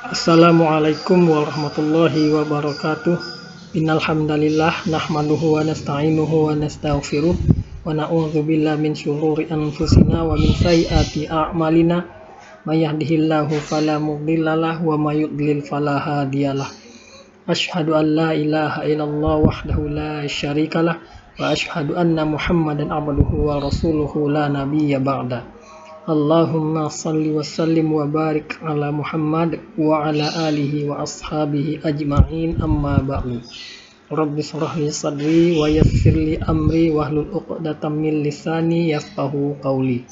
Assalamualaikum warahmatullahi wabarakatuh. Innal hamdalillah nahmaduhu wa nasta'inuhu wa nastaghfiruh wa na'udzubillahi min syururi anfusina wa min sayyiati a'malina. May yahdihillahu fala mudhillalah wa may yudlil fala hadiyalah. Asyhadu an la ilaha illallah wahdahu la syarikalah wa asyhadu anna Muhammadan abduhu wa rasuluhu la nabiyya ba'da. Allahumma salli wa sallim wa barik ala Muhammad wa ala alihi wa ashabihi ajma'in, amma ba'du. Rabbi shrah li sadri wa yassir li amri wahlul 'uqdatam min lisani yafqahu qawli.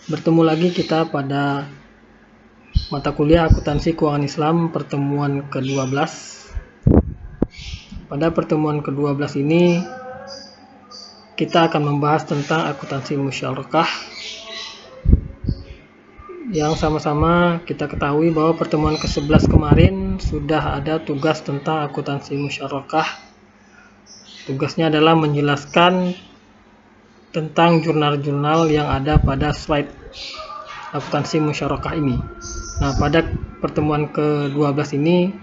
Bertemu lagi kita pada mata kuliah akuntansi keuangan Islam pertemuan ke-12. Pada pertemuan ke-12 ini kita akan membahas tentang akuntansi musyarakah, yang sama-sama kita ketahui bahwa pertemuan ke-11 kemarin sudah ada tugas tentang akuntansi musyarakah. Tugasnya adalah menjelaskan tentang jurnal-jurnal yang ada pada slide akuntansi musyarakah ini. Nah, pada pertemuan ke-12 ini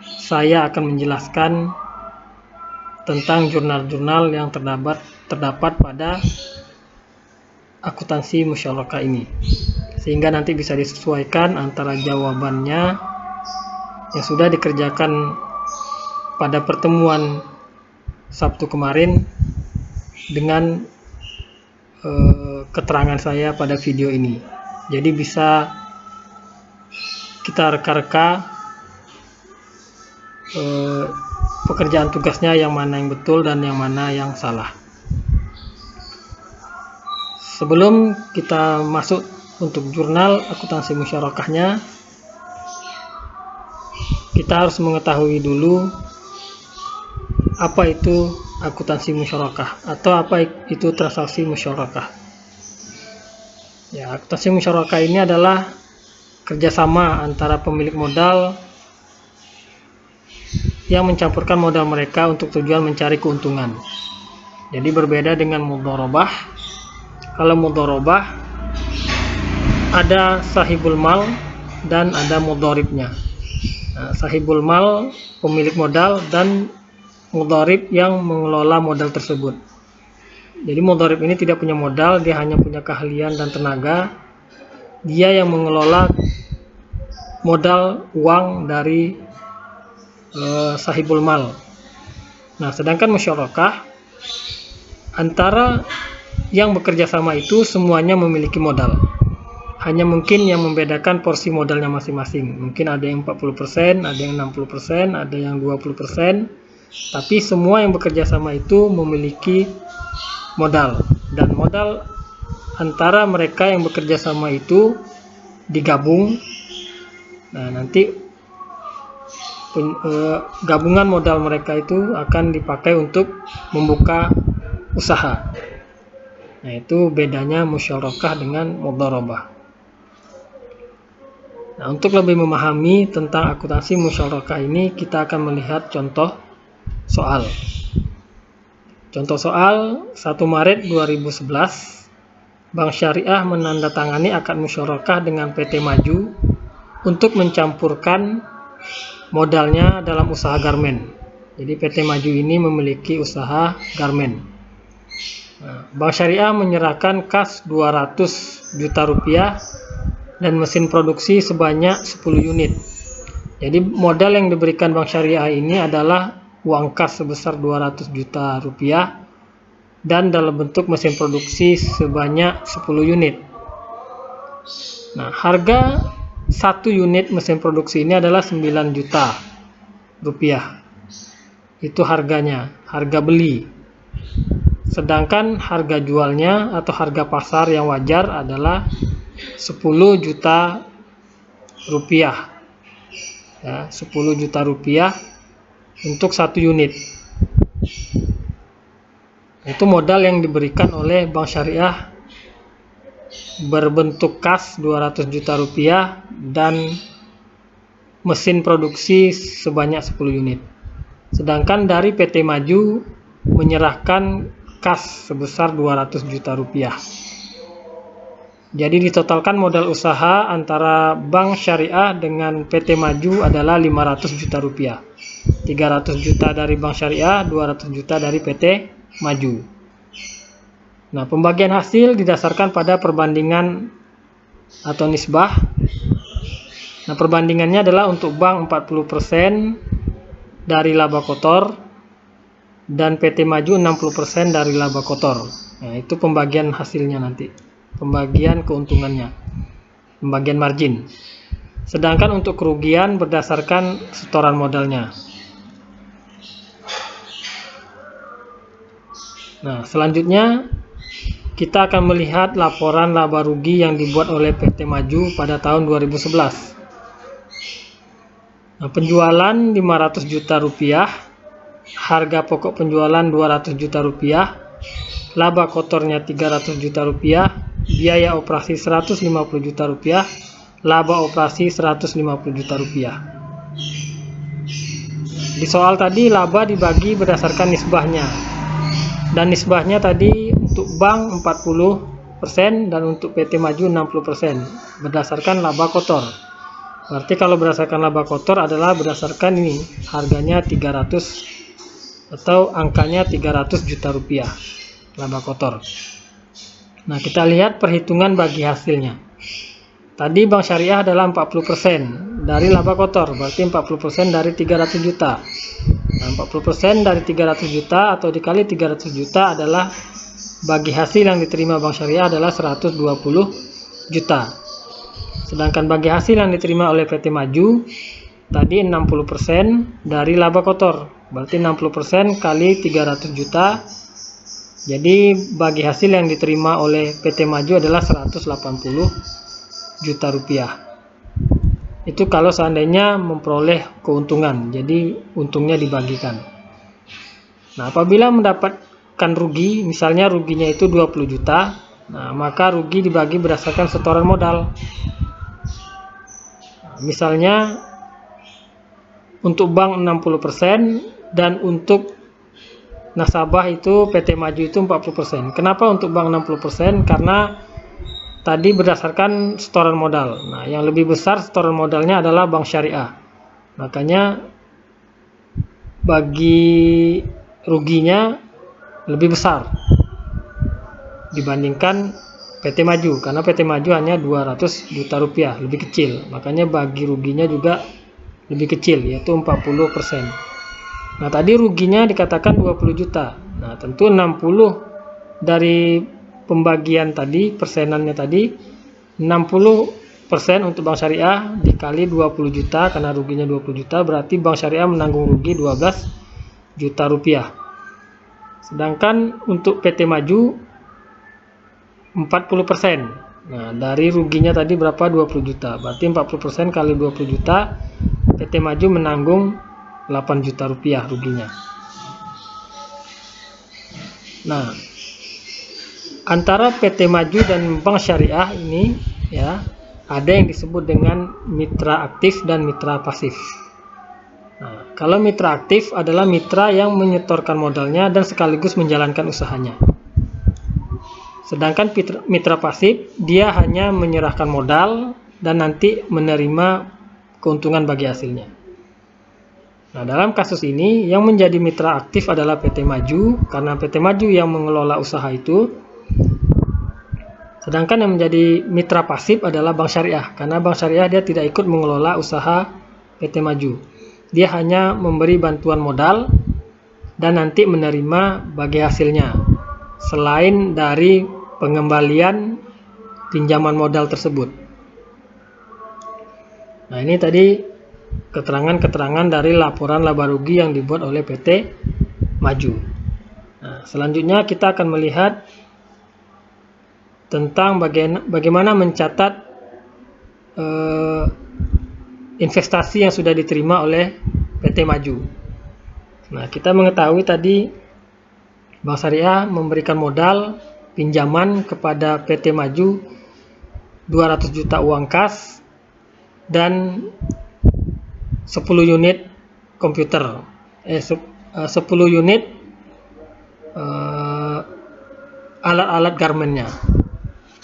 saya akan menjelaskan tentang jurnal-jurnal yang terdapat pada akuntansi musyarakah ini, sehingga nanti bisa disesuaikan antara jawabannya yang sudah dikerjakan pada pertemuan Sabtu kemarin dengan keterangan saya pada video ini. Jadi bisa kita reka-reka pekerjaan tugasnya yang mana yang betul dan yang mana yang salah. Sebelum kita masuk untuk jurnal akuntansi musyarakahnya, kita harus mengetahui dulu apa itu akuntansi musyarakah atau apa itu transaksi musyarakah. Ya, akuntansi musyarakah ini adalah kerjasama antara pemilik modal yang mencampurkan modal mereka untuk tujuan mencari keuntungan. Jadi berbeda dengan mudharabah. Kalau mudharabah ada sahibul mal dan ada mudharibnya. Nah, sahibul mal pemilik modal dan mudharib yang mengelola modal tersebut. Jadi mudharib ini tidak punya modal, dia hanya punya keahlian dan tenaga. Dia yang mengelola modal uang dari sahibul mal. Nah, sedangkan musyarakah antara yang bekerja sama itu semuanya memiliki modal. Hanya mungkin yang membedakan porsi modalnya masing-masing. Mungkin ada yang 40%, ada yang 60%, ada yang 20%. Tapi semua yang bekerja sama itu memiliki modal. Dan modal antara mereka yang bekerja sama itu digabung. Nah, nanti gabungan modal mereka itu akan dipakai untuk membuka usaha. Nah, itu bedanya musyarakah dengan mudharabah. Nah, untuk lebih memahami tentang akuntansi musyarakah ini, kita akan melihat contoh soal. Contoh soal 1 Maret 2011, Bank Syariah menandatangani akad musyarakah dengan PT Maju untuk mencampurkan modalnya dalam usaha garmen. Jadi PT Maju ini memiliki usaha garmen. Nah, Bank Syariah menyerahkan kas 200 juta rupiah dan mesin produksi sebanyak 10 unit. Jadi modal yang diberikan Bank Syariah ini adalah uang kas sebesar 200 juta rupiah dan dalam bentuk mesin produksi sebanyak 10 unit. Nah, harga 1 unit mesin produksi ini adalah 9 juta rupiah. Itu harganya, harga beli. Sedangkan harga jualnya atau harga pasar yang wajar adalah 10 juta rupiah. Ya, 10 juta rupiah untuk 1 unit. Itu modal yang diberikan oleh Bank Syariah berbentuk kas 200 juta rupiah dan mesin produksi sebanyak 10 unit. Sedangkan dari PT Maju menyerahkan kas sebesar 200 juta rupiah. Jadi ditotalkan modal usaha antara Bank Syariah dengan PT Maju adalah 500 juta rupiah. 300 juta dari Bank Syariah, 200 juta dari PT Maju. Nah, pembagian hasil didasarkan pada perbandingan atau nisbah. Nah, perbandingannya adalah untuk bank 40% dari laba kotor dan PT Maju 60% dari laba kotor. Nah, itu pembagian hasilnya nanti. Pembagian keuntungannya, pembagian margin. Sedangkan untuk kerugian berdasarkan setoran modalnya. Nah, selanjutnya kita akan melihat laporan laba rugi yang dibuat oleh PT Maju pada tahun 2011. Nah, penjualan 500 juta rupiah, harga pokok penjualan 200 juta rupiah, laba kotornya 300 juta rupiah, biaya operasi 150 juta rupiah, laba operasi 150 juta rupiah. Di soal tadi laba dibagi berdasarkan nisbahnya. Dan nisbahnya tadi untuk bank 40% dan untuk PT Maju 60% berdasarkan laba kotor. Berarti kalau berdasarkan laba kotor adalah berdasarkan ini, harganya 300 atau angkanya 300 juta rupiah laba kotor. Nah, kita lihat perhitungan bagi hasilnya. Tadi Bank Syariah adalah 40% dari laba kotor, berarti 40% dari 300 juta. Nah, 40% dari 300 juta atau dikali 300 juta adalah bagi hasil yang diterima Bank Syariah adalah 120 juta. Sedangkan bagi hasil yang diterima oleh PT Maju tadi 60% dari laba kotor, berarti 60% kali 300 juta. Jadi bagi hasil yang diterima oleh PT Maju adalah 180 juta rupiah. Itu kalau seandainya memperoleh keuntungan, jadi untungnya dibagikan. Nah, apabila mendapatkan rugi, misalnya ruginya itu 20 juta, nah maka rugi dibagi berdasarkan setoran modal. Nah, misalnya untuk bank 60% dan untuk nasabah itu PT Maju itu 40%. Kenapa untuk bank 60%? Karena tadi berdasarkan setoran modal. Nah, yang lebih besar setoran modalnya adalah Bank Syariah. Makanya bagi ruginya lebih besar dibandingkan PT Maju. Karena PT Maju hanya 200 juta rupiah, lebih kecil. Makanya bagi ruginya juga lebih kecil, yaitu 40%. Nah, tadi ruginya dikatakan 20 juta. Nah, tentu 60 dari pembagian tadi, persenannya tadi, 60% untuk Bank Syariah dikali 20 juta, karena ruginya 20 juta, berarti Bank Syariah menanggung rugi 12 juta rupiah. Sedangkan untuk PT Maju 40%. Nah, dari ruginya tadi berapa? 20 juta. Berarti 40% kali 20 juta, PT Maju menanggung 8 juta rupiah ruginya. Nah, antara PT Maju dan Bank Syariah ini ya, ada yang disebut dengan mitra aktif dan mitra pasif. Nah, kalau mitra aktif adalah mitra yang menyetorkan modalnya dan sekaligus menjalankan usahanya. Sedangkan mitra pasif dia hanya menyerahkan modal dan nanti menerima keuntungan bagi hasilnya. Nah, dalam kasus ini yang menjadi mitra aktif adalah PT Maju karena PT Maju yang mengelola usaha itu. Sedangkan yang menjadi mitra pasif adalah Bank Syariah karena Bank Syariah dia tidak ikut mengelola usaha PT Maju. Dia hanya memberi bantuan modal dan nanti menerima bagi hasilnya selain dari pengembalian pinjaman modal tersebut. Nah, ini tadi keterangan-keterangan dari laporan laba rugi yang dibuat oleh PT Maju. Nah, selanjutnya kita akan melihat tentang bagaimana mencatat investasi yang sudah diterima oleh PT Maju. Nah, kita mengetahui tadi Bank Syariah memberikan modal pinjaman kepada PT Maju 200 juta uang kas dan 10 unit komputer, 10 unit alat-alat garmennya.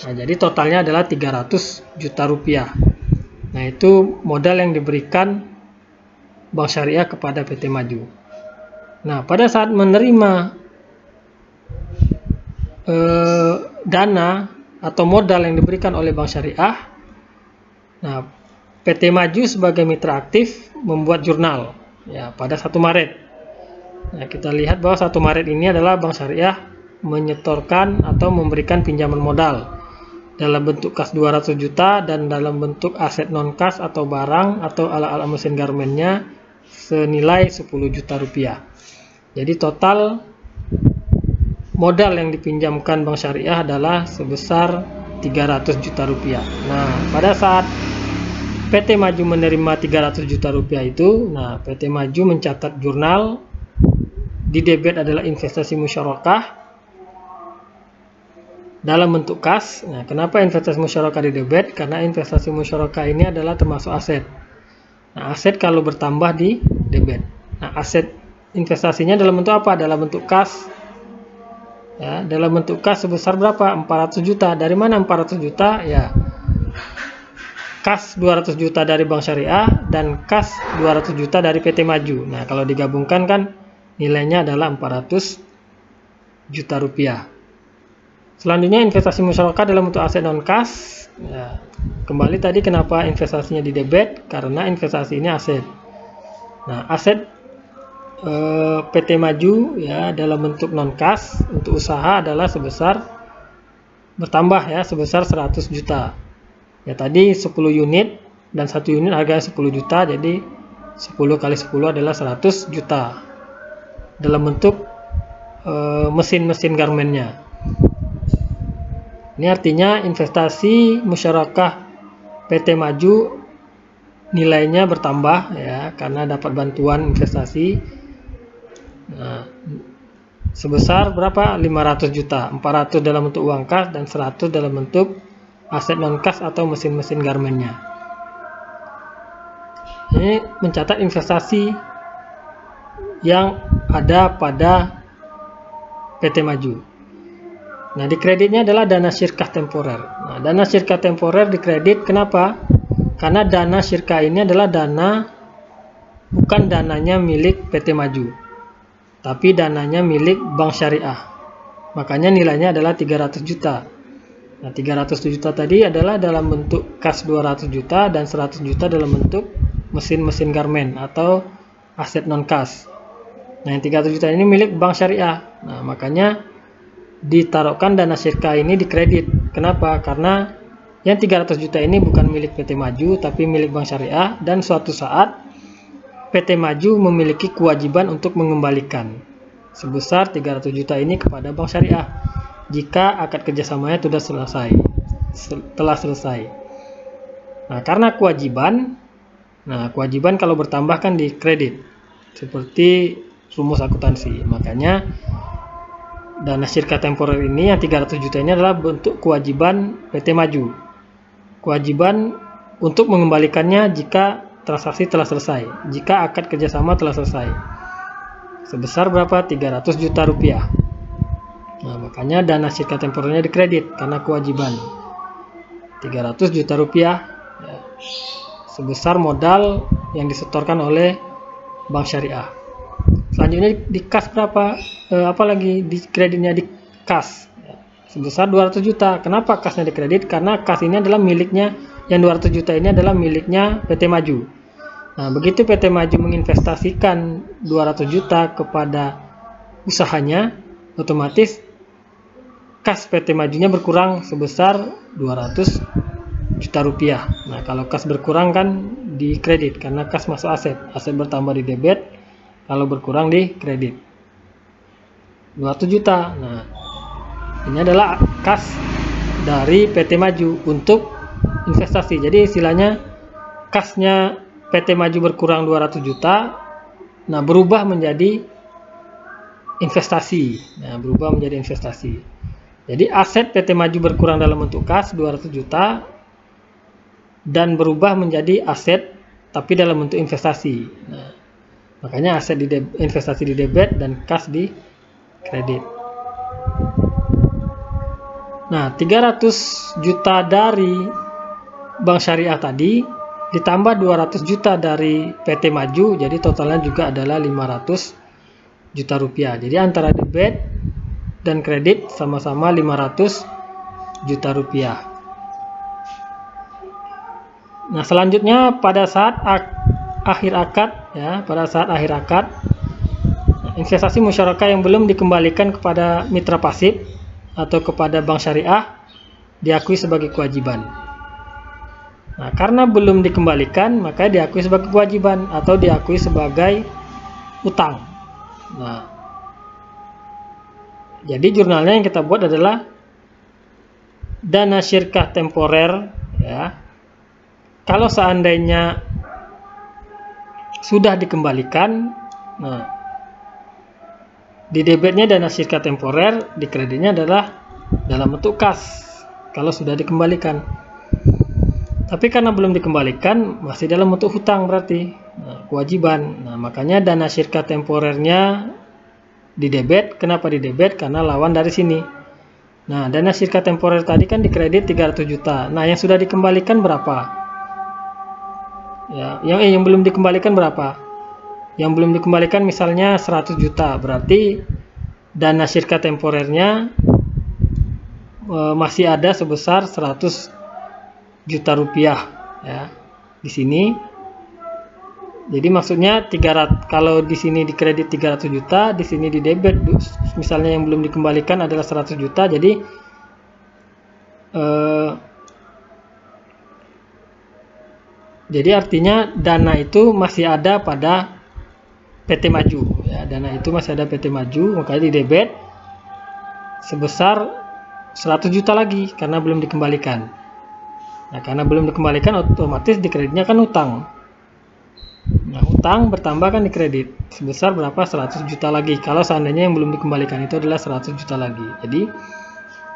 Nah, jadi totalnya adalah 300 juta rupiah. Nah, itu modal yang diberikan Bank Syariah kepada PT Maju. Nah, pada saat menerima dana atau modal yang diberikan oleh Bank Syariah, nah, PT Maju sebagai mitra aktif membuat jurnal ya pada 1 Maret. Nah, kita lihat bahwa 1 Maret ini adalah Bank Syariah menyetorkan atau memberikan pinjaman modal dalam bentuk kas 200 juta dan dalam bentuk aset non-kas atau barang atau alat-alat mesin garmennya senilai 10 juta rupiah. Jadi total modal yang dipinjamkan Bank Syariah adalah sebesar 300 juta rupiah. Nah, pada saat PT Maju menerima 300 juta rupiah itu, nah PT Maju mencatat jurnal, di debit adalah investasi musyarakah dalam bentuk kas. Nah, kenapa investasi musyarakah di debit? Karena investasi musyarakah ini adalah termasuk aset. Nah, aset kalau bertambah di debit. Nah, aset investasinya dalam bentuk apa? Dalam bentuk kas. Ya, dalam bentuk kas sebesar berapa? 400 juta. Dari mana 400 juta? Ya, kas 200 juta dari Bank Syariah dan kas 200 juta dari PT Maju. Nah, kalau digabungkan kan nilainya adalah 400 juta rupiah. Selanjutnya investasi musyarakah dalam bentuk aset non kas. Ya, kembali tadi kenapa investasinya di debit? Karena investasi ini aset. Nah, aset PT Maju ya dalam bentuk non kas untuk usaha adalah sebesar bertambah ya sebesar 100 juta. Ya tadi 10 unit dan 1 unit harganya 10 juta, jadi 10 kali 10 adalah 100 juta dalam bentuk mesin-mesin garmennya. Ini artinya investasi musyarakah PT Maju nilainya bertambah ya karena dapat bantuan investasi. Nah, sebesar berapa? 500 juta, 400 dalam bentuk uang kas dan 100 dalam bentuk aset non-kas atau mesin-mesin garmennya. Ini mencatat investasi yang ada pada PT Maju. Nah, di kreditnya adalah dana syirkah temporer. Nah, dana syirkah temporer dikredit kenapa? Karena dana syirkah ini adalah dana bukan dananya milik PT Maju, tapi dananya milik Bank Syariah. Makanya nilainya adalah 300 juta. Nah, 300 juta tadi adalah dalam bentuk kas 200 juta dan 100 juta dalam bentuk mesin-mesin garmen atau aset non-kas. Nah, yang 300 juta ini milik Bank Syariah. Nah, makanya ditaruhkan dana syirkah ini di kredit. Kenapa? Karena yang 300 juta ini bukan milik PT Maju tapi milik Bank Syariah dan suatu saat PT Maju memiliki kewajiban untuk mengembalikan sebesar 300 juta ini kepada Bank Syariah jika akad kerjasamanya telah selesai. Nah, karena kewajiban kalau bertambah kan di kredit seperti rumus akuntansi. Makanya dana syirkah temporer ini yang 300 juta ini adalah bentuk kewajiban PT Maju. Kewajiban untuk mengembalikannya jika transaksi telah selesai, jika akad kerjasama telah selesai. Sebesar berapa? 300 juta rupiah. Nah, makanya dana syirkah temporernya dikredit karena kewajiban 300 juta rupiah ya, sebesar modal yang disetorkan oleh Bank Syariah. Selanjutnya di kas berapa? Apalagi di kreditnya di kas ya, sebesar 200 juta. Kenapa kasnya dikredit? Karena kas ini adalah miliknya, yang 200 juta ini adalah miliknya PT Maju. Nah, begitu PT Maju menginvestasikan 200 juta kepada usahanya, otomatis kas PT Majunya berkurang sebesar 200 juta rupiah. Nah, kalau kas berkurang kan di kredit karena kas masuk aset. Aset bertambah di debit, kalau berkurang di kredit. 200 juta. Nah, ini adalah kas dari PT Maju untuk investasi. Jadi istilahnya kasnya PT Maju berkurang 200 juta. Nah, berubah menjadi investasi. Nah, berubah menjadi investasi. Jadi aset PT Maju berkurang dalam bentuk kas 200 juta dan berubah menjadi aset tapi dalam bentuk investasi. Nah, makanya aset investasi di debit dan kas di kredit. Nah, 300 juta dari Bank Syariah tadi ditambah 200 juta dari PT Maju, jadi totalnya juga adalah 500 juta rupiah. Jadi antara debit dan kredit sama-sama 500 juta rupiah. Nah, selanjutnya pada saat akhir akad, ya, pada saat akhir akad, investasi musyarakah yang belum dikembalikan kepada mitra pasif atau kepada bank syariah diakui sebagai kewajiban. Nah, karena belum dikembalikan, maka diakui sebagai kewajiban atau diakui sebagai utang. Nah, jadi jurnalnya yang kita buat adalah dana syirkah temporer, ya. Kalau seandainya sudah dikembalikan, nah, di debitnya dana syirkah temporer, di kreditnya adalah dalam bentuk kas kalau sudah dikembalikan. Tapi karena belum dikembalikan, masih dalam bentuk hutang berarti, nah, kewajiban. Nah, makanya dana syirkah temporernya di debit. Kenapa di debit? Karena lawan dari sini. Nah, dana syirkah temporer tadi kan dikredit 300 juta. Nah, yang sudah dikembalikan berapa? Ya, yang belum dikembalikan berapa? Yang belum dikembalikan misalnya 100 juta. Berarti dana syirkah temporernya masih ada sebesar 100 juta rupiah, ya, di sini. Jadi maksudnya 300, kalau di sini dikredit 300 juta, di sini di debit misalnya yang belum dikembalikan adalah 100 juta. Jadi artinya dana itu masih ada pada PT Maju, ya, dana itu masih ada PT Maju, makanya di debit sebesar 100 juta lagi karena belum dikembalikan. Nah, karena belum dikembalikan, otomatis di kreditnya kan utang. Nah, utang bertambah kan di kredit sebesar berapa? 100 juta lagi. Kalau seandainya yang belum dikembalikan itu adalah 100 juta lagi. Jadi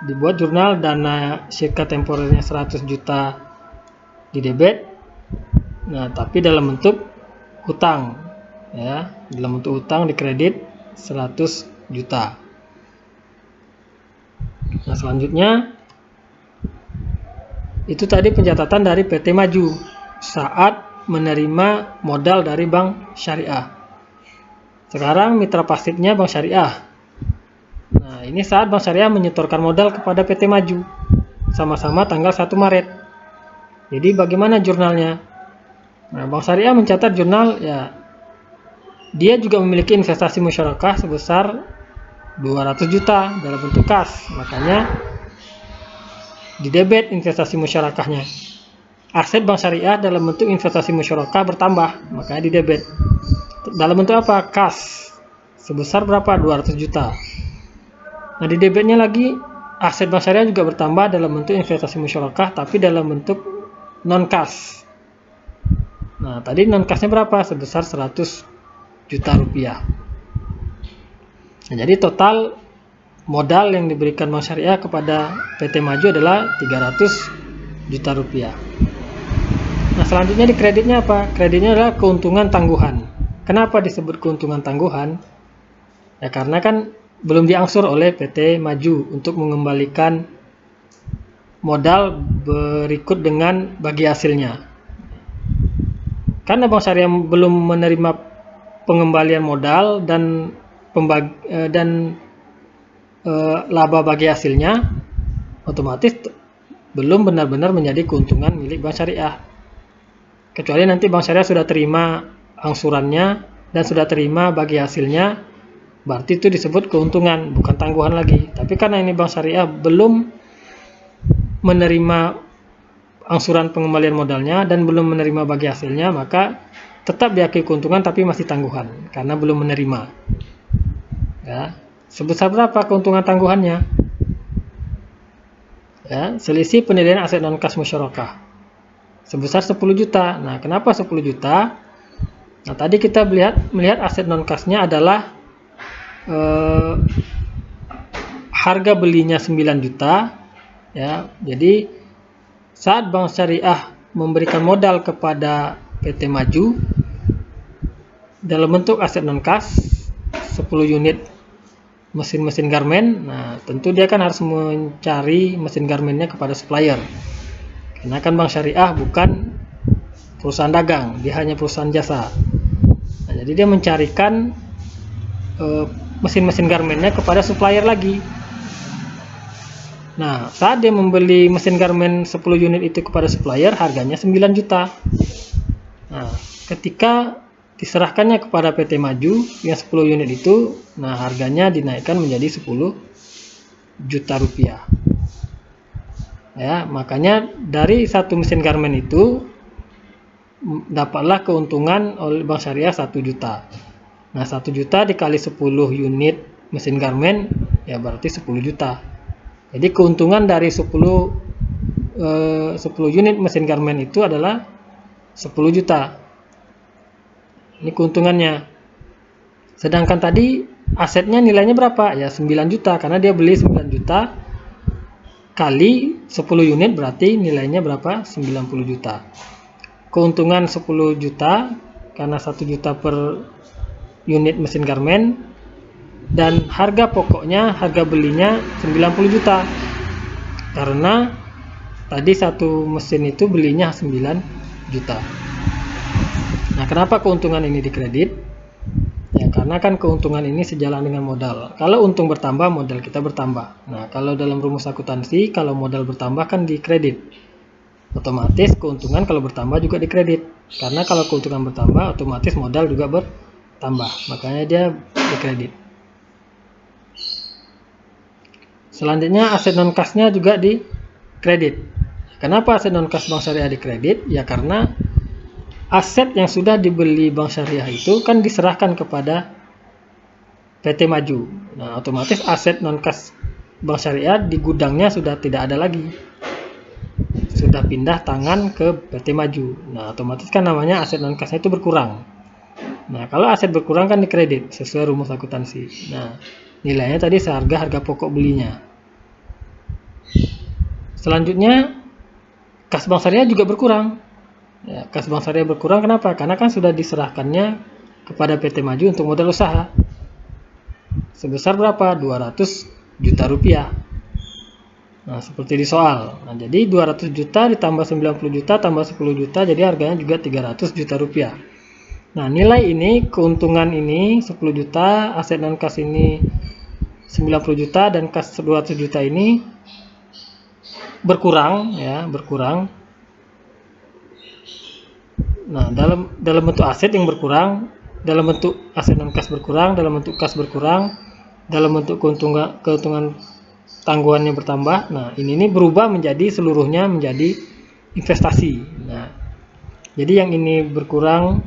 dibuat jurnal dana syirkah temporernya 100 juta di debit. Nah, tapi dalam bentuk utang, ya, dalam bentuk utang di kredit 100 juta. Nah, selanjutnya itu tadi pencatatan dari PT Maju saat menerima modal dari Bank Syariah. Sekarang mitra pasifnya Bank Syariah. Nah, ini saat Bank Syariah menyetorkan modal kepada PT Maju sama-sama tanggal 1 Maret. Jadi bagaimana jurnalnya? Nah, Bank Syariah mencatat jurnal, ya, dia juga memiliki investasi musyarakah sebesar 200 juta dalam bentuk kas. Makanya di debit investasi musyarakahnya. Aset Bank Syariah dalam bentuk investasi musyarakah bertambah, makanya di debit. Dalam bentuk apa? Kas. Sebesar berapa? 200 juta. Nah, di debitnya lagi aset Bank Syariah juga bertambah dalam bentuk investasi musyarakah tapi dalam bentuk non kas. Nah, tadi non kasnya berapa? Sebesar 100 juta rupiah. Nah, jadi total modal yang diberikan Bank Syariah kepada PT Maju adalah 300 juta rupiah. Nah, selanjutnya di kreditnya apa? Kreditnya adalah keuntungan tangguhan. Kenapa disebut keuntungan tangguhan? Ya, karena kan belum diangsur oleh PT Maju untuk mengembalikan modal berikut dengan bagi hasilnya. Karena Bank Syariah belum menerima pengembalian modal dan laba bagi hasilnya, otomatis belum benar-benar menjadi keuntungan milik Bank Syariah. Kecuali nanti Bank Syariah sudah terima angsurannya dan sudah terima bagi hasilnya, berarti itu disebut keuntungan, bukan tangguhan lagi. Tapi karena ini Bank Syariah belum menerima angsuran pengembalian modalnya dan belum menerima bagi hasilnya, maka tetap diakui keuntungan tapi masih tangguhan karena belum menerima. Ya. Sebesar berapa keuntungan tangguhannya? Ya, selisih penilaian aset non kas musyarakah sebesar 10 juta. Nah, kenapa 10 juta? Nah, tadi kita melihat aset non kasnya adalah harga belinya 9 juta, ya. Jadi saat Bank Syariah memberikan modal kepada PT Maju dalam bentuk aset non kas 10 unit mesin-mesin garmen. Nah, tentu dia kan harus mencari mesin garmennya kepada supplier. Karena kan bank syariah bukan perusahaan dagang, dia hanya perusahaan jasa. Nah, jadi dia mencarikan mesin-mesin garmennya kepada supplier lagi. Nah, saat dia membeli mesin garmen 10 unit itu kepada supplier, harganya 9 juta. Nah, ketika diserahkannya kepada PT Maju yang 10 unit itu, nah harganya dinaikkan menjadi 10 juta rupiah. Ya, makanya dari satu mesin garmen itu dapatlah keuntungan oleh Bank Syariah 1 juta. Nah, 1 juta dikali 10 unit mesin garmen, ya berarti 10 juta. Jadi keuntungan dari 10 unit mesin garmen itu adalah 10 juta. Ini keuntungannya. Sedangkan tadi asetnya nilainya berapa? Ya 9 juta, karena dia beli 9 juta kali 10 unit berarti nilainya berapa? 90 juta. Keuntungan 10 juta karena 1 juta per unit mesin garmen, dan harga pokoknya, harga belinya 90 juta. Karena tadi satu mesin itu belinya 9 juta. Nah, kenapa keuntungan ini dikredit? Ya, karena kan keuntungan ini sejalan dengan modal. Kalau untung bertambah, modal kita bertambah. Nah, kalau dalam rumus akuntansi, kalau modal bertambah kan dikredit. Otomatis keuntungan kalau bertambah juga dikredit. Karena kalau keuntungan bertambah, otomatis modal juga bertambah. Makanya dia dikredit. Selanjutnya aset non kasnya juga dikredit. Kenapa aset non kas Bank Syariah dikredit? Ya karena aset yang sudah dibeli Bank Syariah itu kan diserahkan kepada PT Maju. Nah, otomatis aset non kas Bank Syariah di gudangnya sudah tidak ada lagi. Sudah pindah tangan ke PT Maju. Nah, otomatis kan namanya aset non kasnya itu berkurang. Nah, kalau aset berkurang kan dikredit sesuai rumus akuntansi. Nah, nilainya tadi seharga harga pokok belinya. Selanjutnya kas Bank Syariah juga berkurang. Ya, kas Bank Syariah berkurang kenapa? Karena kan sudah diserahkannya kepada PT Maju untuk modal usaha. Sebesar berapa? 200 juta rupiah. Nah, seperti di soal. Nah, jadi 200 juta ditambah 90 juta tambah 10 juta, jadi harganya juga 300 juta rupiah. Nah, nilai ini, keuntungan ini 10 juta, aset non kas ini 90 juta, dan kas 200 juta ini berkurang, ya, berkurang. Nah, dalam bentuk aset yang berkurang, dalam bentuk aset non kas berkurang, dalam bentuk kas berkurang, dalam bentuk keuntungan tangguhannya bertambah. Nah, ini berubah menjadi seluruhnya menjadi investasi. Nah, jadi yang ini berkurang,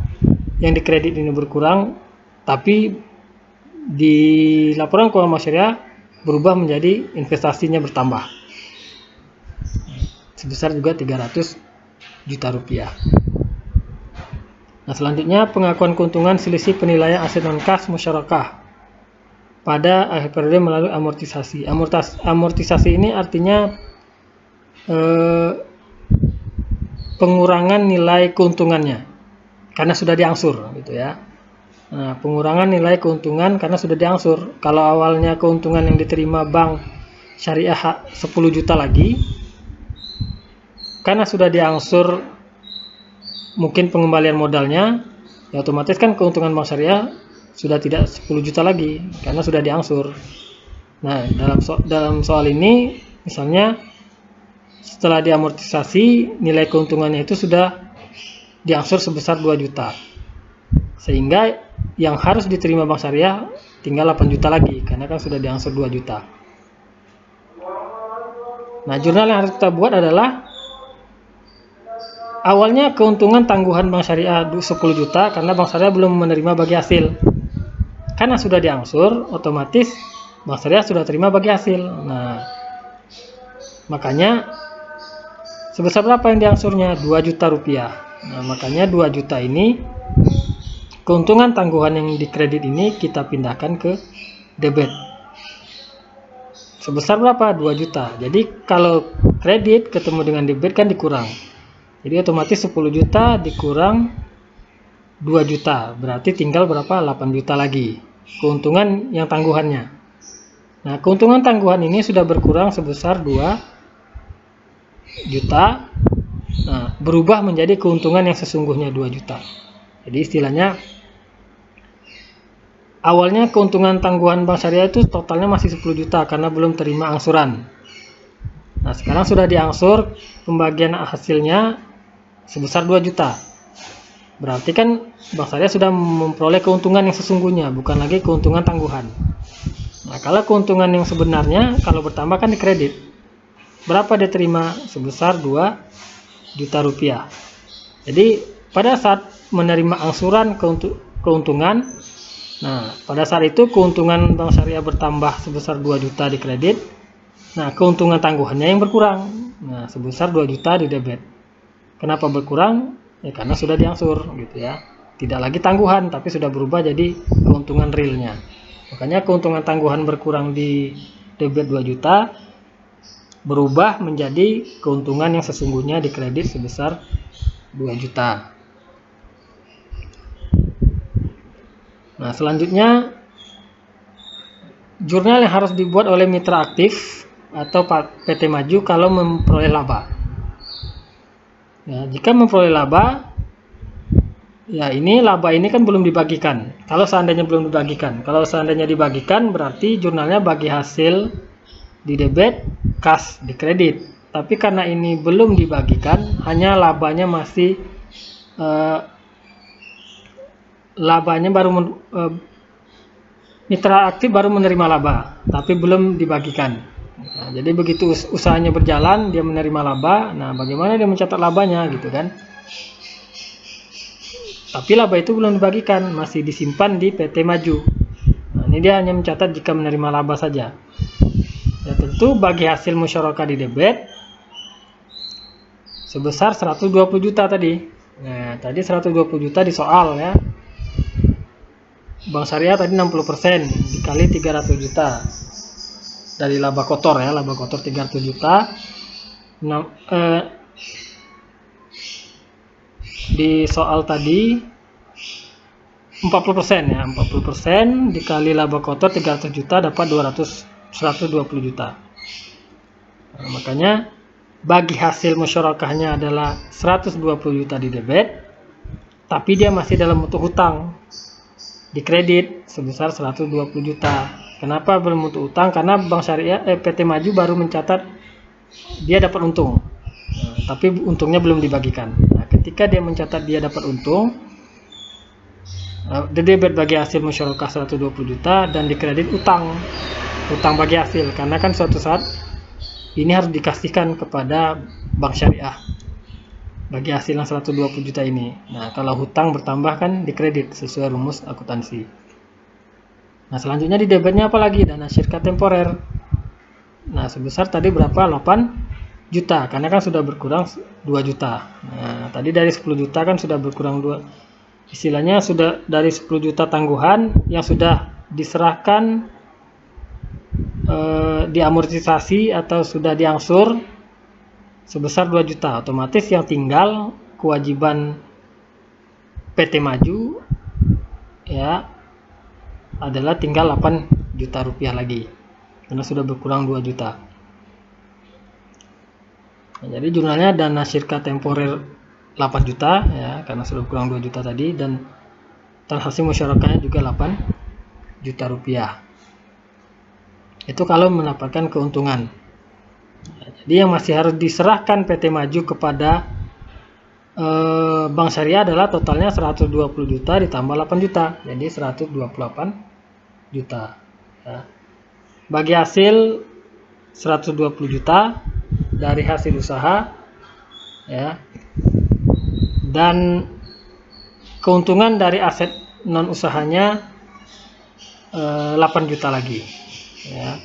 yang dikredit ini berkurang, tapi di laporan keuangan Bank Syariah berubah menjadi investasinya bertambah. Sebesar juga 300 juta rupiah. Nah, selanjutnya pengakuan keuntungan selisih penilaian aset non kas musyarakah pada akhir periode melalui amortisasi. Amortisasi ini artinya pengurangan nilai keuntungannya karena sudah diangsur, gitu ya. Nah, pengurangan nilai keuntungan karena sudah diangsur. Kalau awalnya keuntungan yang diterima Bank Syariah 10 juta lagi, karena sudah diangsur mungkin pengembalian modalnya, ya otomatis kan keuntungan Bank Syariah sudah tidak 10 juta lagi karena sudah diangsur. Nah, dalam soal ini misalnya setelah diamortisasi, nilai keuntungannya itu sudah diangsur sebesar 2 juta. Sehingga yang harus diterima Bank Syariah tinggal 8 juta lagi karena kan sudah diangsur 2 juta. Nah, jurnal yang harus kita buat adalah awalnya keuntungan tangguhan Bank Syariah 10 juta karena Bank Syariah belum menerima bagi hasil. Karena sudah diangsur, otomatis Bank Syariah sudah terima bagi hasil. Nah, makanya sebesar berapa yang diangsurnya? 2 juta rupiah. Nah, makanya 2 juta ini keuntungan tangguhan yang dikredit ini kita pindahkan ke debit. Sebesar berapa? 2 juta. Jadi kalau kredit ketemu dengan debit kan dikurang. Jadi otomatis 10 juta dikurang 2 juta. Berarti tinggal berapa? 8 juta lagi. Keuntungan yang tangguhannya. Nah, keuntungan tangguhan ini sudah berkurang sebesar 2 juta. Nah, berubah menjadi keuntungan yang sesungguhnya 2 juta. Jadi istilahnya awalnya keuntungan tangguhan Bank Syariah itu totalnya masih 10 juta karena belum terima angsuran. Nah, sekarang sudah diangsur, pembagian hasilnya sebesar 2 juta. Berarti kan Bank Syariah sudah memperoleh keuntungan yang sesungguhnya, bukan lagi keuntungan tangguhan. Nah, kalau keuntungan yang sebenarnya, kalau bertambah kan dikredit. Berapa dia terima? Sebesar 2 juta rupiah. Jadi, pada saat menerima angsuran keuntungan, nah, pada saat itu keuntungan Bank Syariah bertambah sebesar 2 juta di kredit. Nah, keuntungan tangguhannya yang berkurang. Nah, sebesar 2 juta di debit. Kenapa berkurang? Ya karena sudah diangsur gitu ya. Tidak lagi tangguhan, tapi sudah berubah jadi keuntungan realnya. Makanya keuntungan tangguhan berkurang di debit 2 juta berubah menjadi keuntungan yang sesungguhnya di kredit sebesar 2 juta. Nah, selanjutnya jurnal yang harus dibuat oleh mitra aktif atau PT Maju kalau memperoleh laba. Ya, jika memperoleh laba, ya ini laba ini kan belum dibagikan. Kalau seandainya belum dibagikan, kalau seandainya dibagikan berarti jurnalnya bagi hasil di debit, kas di kredit. Tapi karena ini belum dibagikan, hanya labanya masih mitra aktif baru menerima laba, tapi belum dibagikan. Nah, jadi begitu usahanya berjalan, dia menerima laba. Nah, bagaimana dia mencatat labanya gitu kan? Tapi laba itu belum dibagikan, masih disimpan di PT Maju. Nah, ini dia hanya mencatat jika menerima laba saja. Ya, tentu bagi hasil musyarakah di debit sebesar 120 juta tadi. Nah, tadi 120 juta di soal ya. Bank Syariah tadi 60% dikali 300 juta. Dari laba kotor ya, laba kotor 300 juta. Di soal tadi 40% ya, 40% dikali laba kotor 300 juta dapat 120 juta. Nah, makanya bagi hasil musyarakahnya adalah 120 juta di debit, tapi dia masih dalam bentuk hutang di kredit sebesar 120 juta. Kenapa belum bentuk hutang? Karena Bank Syariah PT Maju baru mencatat dia dapat untung. Nah, tapi untungnya belum dibagikan. Nah, ketika dia mencatat dia dapat untung, debit bagi hasil musyarakah 120 juta dan dikredit utang bagi hasil, karena kan suatu saat ini harus dikasihkan kepada Bank Syariah bagi hasil yang 120 juta ini. Nah, kalau hutang bertambah kan dikredit sesuai rumus akuntansi. Nah, selanjutnya di debitnya apa lagi? Dana syarikat temporer. Nah, sebesar tadi berapa? 8 juta, karena kan sudah berkurang 2 juta. Nah, tadi dari 10 juta kan sudah berkurang 2. Istilahnya sudah dari 10 juta tangguhan yang sudah diserahkan, diamortisasi atau sudah diangsur sebesar 2 juta. Otomatis yang tinggal kewajiban PT Maju ya adalah tinggal 8 juta rupiah lagi karena sudah berkurang 2 juta. Nah, jadi jurnalnya dana syarikat temporer 8 juta ya karena sudah kurang 2 juta tadi, dan transaksi musyarakahnya juga 8 juta rupiah. Itu kalau mendapatkan keuntungan. Ya, jadi yang masih harus diserahkan PT Maju kepada Bank Syariah adalah totalnya 120 juta ditambah 8 juta, jadi 128 juta. Ya. Bagi hasil 120 juta dari hasil usaha ya, dan keuntungan dari aset non usahanya 8 juta lagi ya.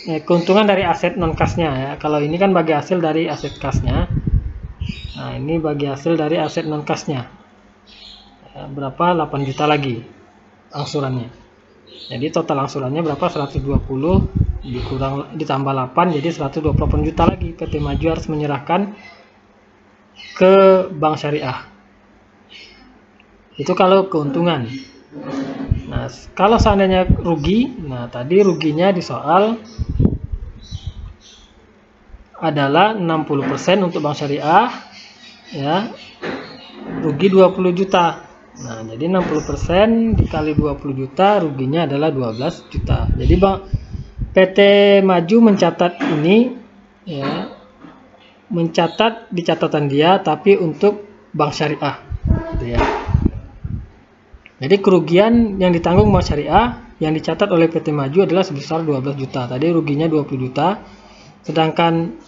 Keuntungan dari aset non kasnya ya, kalau ini kan bagi hasil dari aset kasnya. Nah, ini bagi hasil dari aset non kasnya ya, berapa? 8 juta lagi angsurannya. Jadi total angsurannya berapa? 120 ditambah 8 jadi 128 juta lagi PT Maju harus menyerahkan ke Bank Syariah. Itu kalau keuntungan. Nah, kalau seandainya rugi, nah tadi ruginya di soal adalah 60% untuk bank syariah, ya, rugi 20 juta. Nah, jadi 60% dikali 20 juta, ruginya adalah 12 juta. Jadi PT Maju mencatat ini, ya, mencatat di catatan dia, tapi untuk bank syariah, gitu ya. Jadi kerugian yang ditanggung bank syariah yang dicatat oleh PT Maju adalah sebesar 12 juta. Tadi ruginya 20 juta, sedangkan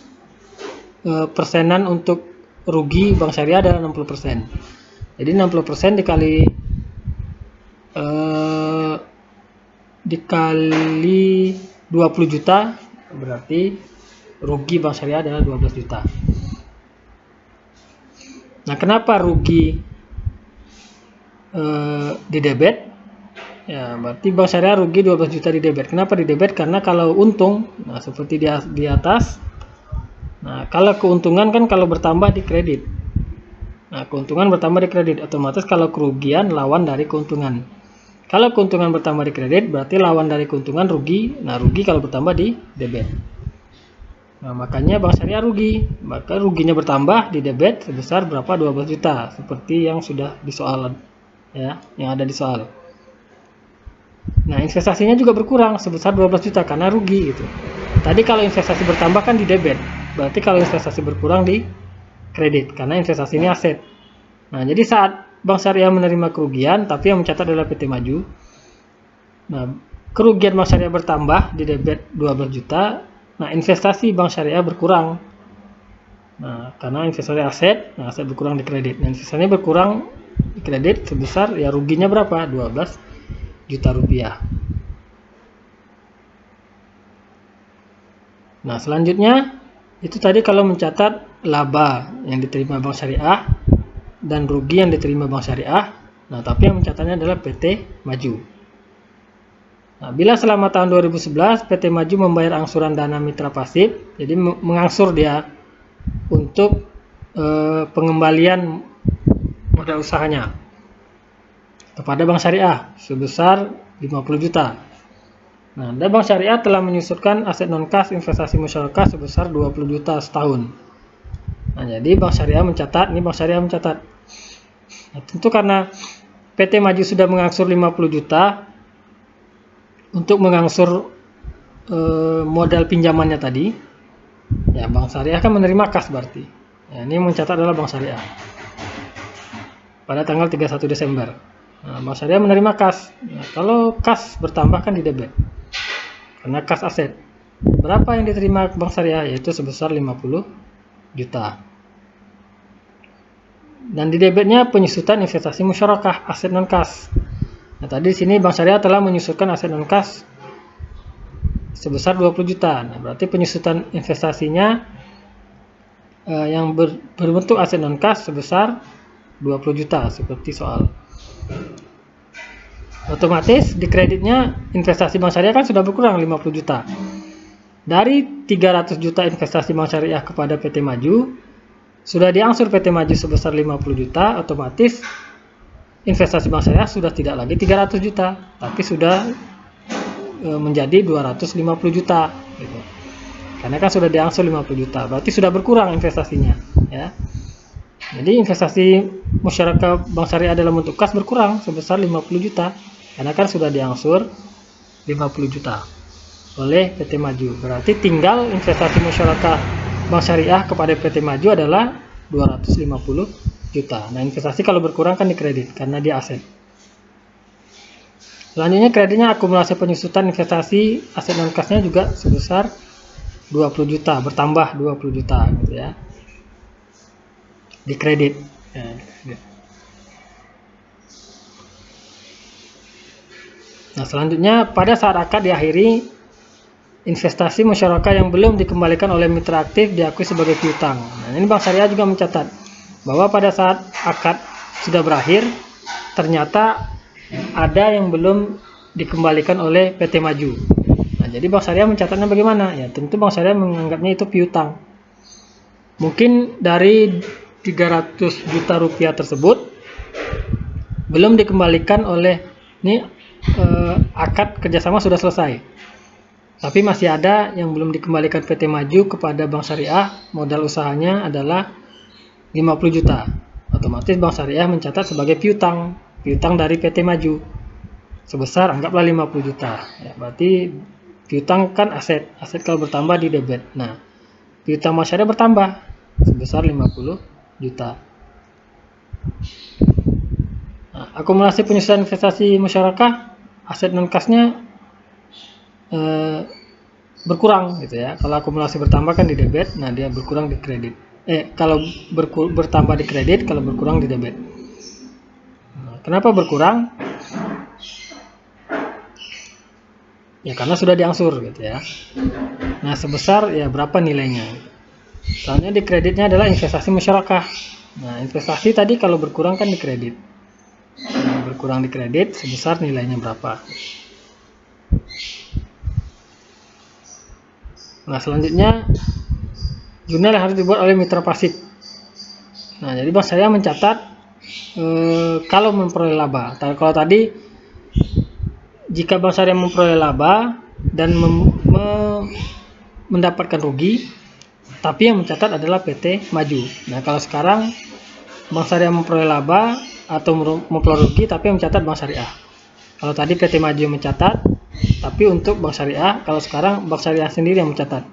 persenan untuk rugi bank syariah adalah 60%. Jadi 60% dikali 20 juta, berarti rugi bank syariah adalah 12 juta. Nah, kenapa rugi di debit? Ya, berarti bank syariah rugi 12 juta di debit. Kenapa di debit? Karena kalau untung, nah seperti di atas, nah kalau keuntungan kan kalau bertambah di kredit. Nah, keuntungan bertambah di kredit, otomatis kalau kerugian lawan dari keuntungan. Kalau keuntungan bertambah di kredit, berarti lawan dari keuntungan rugi. Nah, rugi kalau bertambah di debit. Nah, makanya bank syariah rugi. Maka ruginya bertambah di debit sebesar berapa? 12 juta, seperti yang sudah di soal, ya, yang ada di soal. Nah, investasinya juga berkurang sebesar 12 juta karena rugi gitu. Tadi kalau investasi bertambah kan di debit. Berarti kalau investasi berkurang di kredit karena investasi ini aset. Nah, jadi saat bank syariah menerima kerugian, tapi yang mencatat adalah PT Maju. Nah, kerugian bank syariah bertambah di debit 12 juta. Nah, investasi bank syariah berkurang. Nah, karena investasi aset, nah aset berkurang di kredit. Nah, investasinya berkurang di kredit sebesar, ya ruginya berapa? 12 juta rupiah. Nah, selanjutnya itu tadi kalau mencatat laba yang diterima bank syariah dan rugi yang diterima bank syariah. Nah, tapi yang mencatatnya adalah PT Maju. Nah, bila selama tahun 2011 PT Maju membayar angsuran dana mitra pasif, jadi mengangsur dia untuk pengembalian modal usahanya kepada bank syariah sebesar 50 juta. Nah, dan bank syariah telah menyusurkan aset non-kas investasi musyarakah sebesar 20 juta setahun. Nah, jadi bank syariah mencatat, Nah, tentu karena PT Maju sudah mengangsur 50 juta untuk mengangsur modal pinjamannya tadi, ya bank syariah kan menerima kas berarti. Ya, ini mencatat adalah bank syariah pada tanggal 31 Desember. Nah, bank syariah menerima kas. Nah, kalau kas bertambah kan di debit karena kas aset. Berapa yang diterima bank syariah? Yaitu sebesar 50 juta. Dan di debitnya penyusutan investasi musyarakah aset non kas. Nah, tadi di sini bank syariah telah menyusurkan aset non kas sebesar 20 juta. Nah, berarti penyusutan investasinya yang berbentuk aset non kas sebesar 20 juta seperti soal. Otomatis di kreditnya investasi bank syariah kan sudah berkurang 50 juta. Dari 300 juta investasi bank syariah kepada PT Maju, sudah diangsur PT Maju sebesar 50 juta, otomatis investasi bank syariah sudah tidak lagi 300 juta, tapi sudah menjadi 250 juta gitu. Karena kan sudah diangsur 50 juta, berarti sudah berkurang investasinya, ya. Jadi investasi masyarakat bank syariah dalam bentuk kas berkurang sebesar 50 juta karena kan sudah diangsur 50 juta oleh PT Maju. Berarti tinggal investasi masyarakat bank syariah kepada PT Maju adalah 250 juta. Nah, investasi kalau berkurang kan di kredit karena dia aset. Selanjutnya kreditnya akumulasi penyusutan investasi aset non kasnya juga sebesar 20 juta, bertambah 20 juta gitu ya. Di kredit. Nah, selanjutnya pada saat akad diakhiri, investasi masyarakat yang belum dikembalikan oleh mitra aktif diakui sebagai piutang. Nah, ini bank syariah juga mencatat bahwa pada saat akad sudah berakhir, ternyata ada yang belum dikembalikan oleh PT Maju. Nah, jadi bank syariah mencatatnya bagaimana? Ya, tentu bank syariah menganggapnya itu piutang. Mungkin dari 300 juta rupiah tersebut belum dikembalikan oleh, ini akad kerjasama sudah selesai, tapi masih ada yang belum dikembalikan PT Maju kepada Bank Syariah. Modal usahanya adalah 50 juta. Otomatis Bank Syariah mencatat sebagai piutang dari PT Maju sebesar anggaplah 50 juta. Ya, berarti piutang kan aset kalau bertambah di debit. Nah, piutang Bank Syariah bertambah sebesar 50 juta. Nah, akumulasi penyusutan investasi musyarakah, aset non kasnya berkurang gitu ya. Kalau akumulasi bertambah kan di debit, nah dia berkurang di kredit. Kalau bertambah di kredit, kalau berkurang di debit. Nah, kenapa berkurang? Ya karena sudah diangsur gitu ya. Nah, sebesar ya berapa nilainya? Soalnya di kreditnya adalah investasi musyarakah. Nah, investasi tadi kalau berkurang kan di kredit. Nah, berkurang di kredit sebesar nilainya berapa? Nah, selanjutnya jurnal yang harus dibuat oleh mitra pasif. Nah, jadi Bank Syariah mencatat kalau memperoleh laba. Kalau tadi jika Bank Syariah memperoleh laba dan mendapatkan rugi, tapi yang mencatat adalah PT Maju. Nah, kalau sekarang Bank Syariah memperoleh laba atau memperoleh rugi, tapi yang mencatat Bank Syariah. Kalau tadi PT Maju yang mencatat, tapi untuk Bank Syariah, kalau sekarang Bank Syariah sendiri yang mencatat.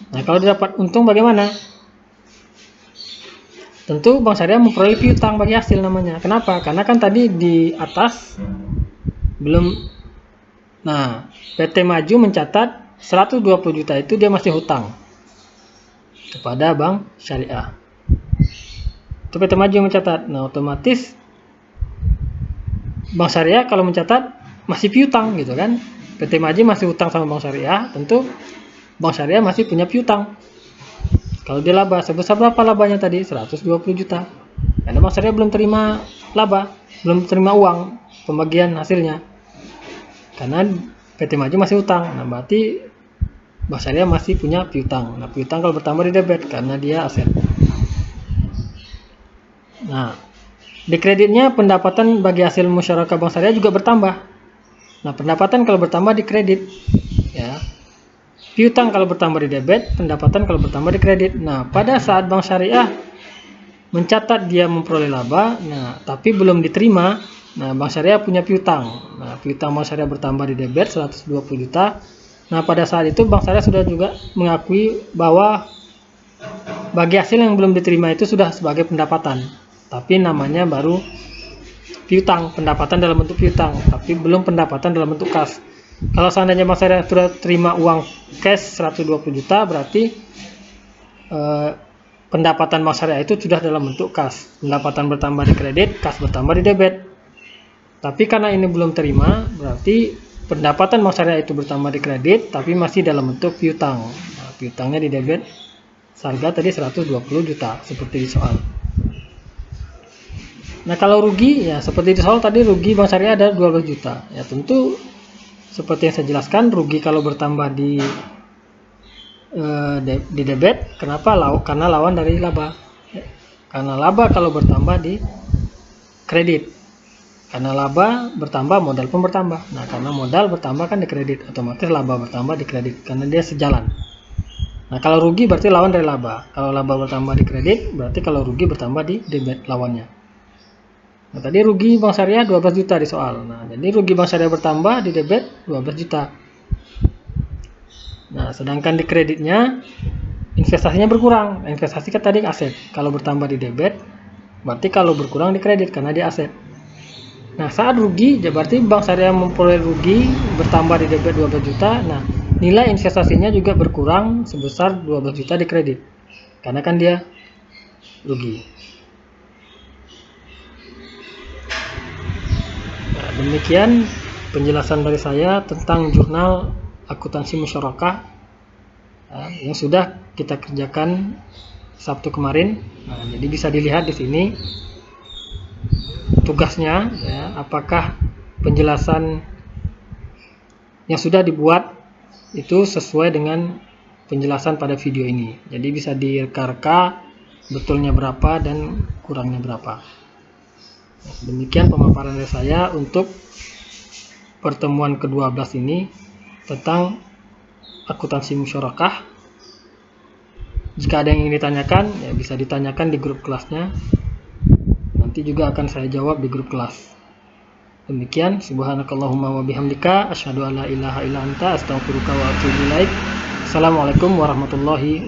Nah, kalau didapat untung bagaimana? Tentu Bank Syariah memperoleh piutang bagi hasil namanya. Kenapa? Karena kan tadi di atas belum. Nah, PT Maju mencatat 120 juta itu dia masih hutang kepada Bank Syariah. Itu PT Maju mencatat. Nah, otomatis Bank Syariah kalau mencatat masih piutang gitu kan. PT Maju masih hutang sama Bank Syariah, tentu Bank Syariah masih punya piutang. Kalau dia laba, sebesar berapa labanya tadi? 120 juta. Karena Bank Syariah belum terima laba, belum terima uang pembagian hasilnya. Karena PT Maju masih hutang. Nah, berarti Bank Syariah masih punya piutang. Nah, piutang kalau bertambah di debit karena dia aset. Nah, di kreditnya pendapatan bagi hasil musyarakah Bank Syariah juga bertambah. Nah, pendapatan kalau bertambah di kredit, ya. Piutang kalau bertambah di debit, pendapatan kalau bertambah di kredit. Nah, pada saat Bank Syariah mencatat dia memperoleh laba, nah tapi belum diterima, nah Bank Syariah punya piutang. Nah, piutang Bank Syariah bertambah di debit 120 juta. Nah, pada saat itu Bank Syariah sudah juga mengakui bahwa bagi hasil yang belum diterima itu sudah sebagai pendapatan. Tapi namanya baru piutang, pendapatan dalam bentuk piutang, tapi belum pendapatan dalam bentuk kas. Kalau seandainya Bank Syariah sudah terima uang cash 120 juta, berarti pendapatan Bank Syariah itu sudah dalam bentuk kas. Pendapatan bertambah di kredit, kas bertambah di debit. Tapi karena ini belum terima, berarti pendapatan Bank Syariah itu bertambah di kredit, tapi masih dalam bentuk piutang. Nah, piutangnya di debit, harga tadi 120 juta, seperti di soal. Nah, kalau rugi, ya seperti di soal tadi, rugi Bank Syariah ada 12 juta. Ya tentu seperti yang saya jelaskan, rugi kalau bertambah di debit. Kenapa? Karena lawan dari laba. Karena laba kalau bertambah di kredit. Karena laba bertambah, modal pun bertambah. Nah, karena modal bertambah kan di kredit, otomatis laba bertambah di kredit karena dia sejalan. Nah, kalau rugi berarti lawan dari laba. Kalau laba bertambah di kredit, berarti kalau rugi bertambah di debit lawannya. Nah, tadi rugi Bank Syariah 12 juta di soal. Nah, jadi rugi Bank Syariah bertambah di debit 12 juta. Nah, sedangkan di kreditnya investasinya berkurang. Investasi kan tadi aset. Kalau bertambah di debit, berarti kalau berkurang di kredit karena dia aset. Nah, saat rugi, ya berarti Bank Syariah memperoleh rugi bertambah di debit 12 juta. Nah, nilai investasinya juga berkurang sebesar 12 juta di kredit. Karena kan dia rugi. Nah, demikian penjelasan dari saya tentang jurnal akuntansi musyarakah yang sudah kita kerjakan Sabtu kemarin. Nah, jadi bisa dilihat di sini tugasnya, ya, apakah penjelasan yang sudah dibuat itu sesuai dengan penjelasan pada video ini. Jadi bisa direka-reka betulnya berapa dan kurangnya berapa. Nah, demikian pemaparan dari saya untuk pertemuan ke-12 ini tentang akuntansi musyarakah. Jika ada yang ingin ditanyakan, ya bisa ditanyakan di grup kelasnya. Nanti juga akan saya jawab di grup kelas. Demikian, subhanakallahumma wa bihamdika asyhadu an la ilaha illa anta astaghfiruka wa atubu ilaik. Assalamualaikum warahmatullahi wabarakatuh.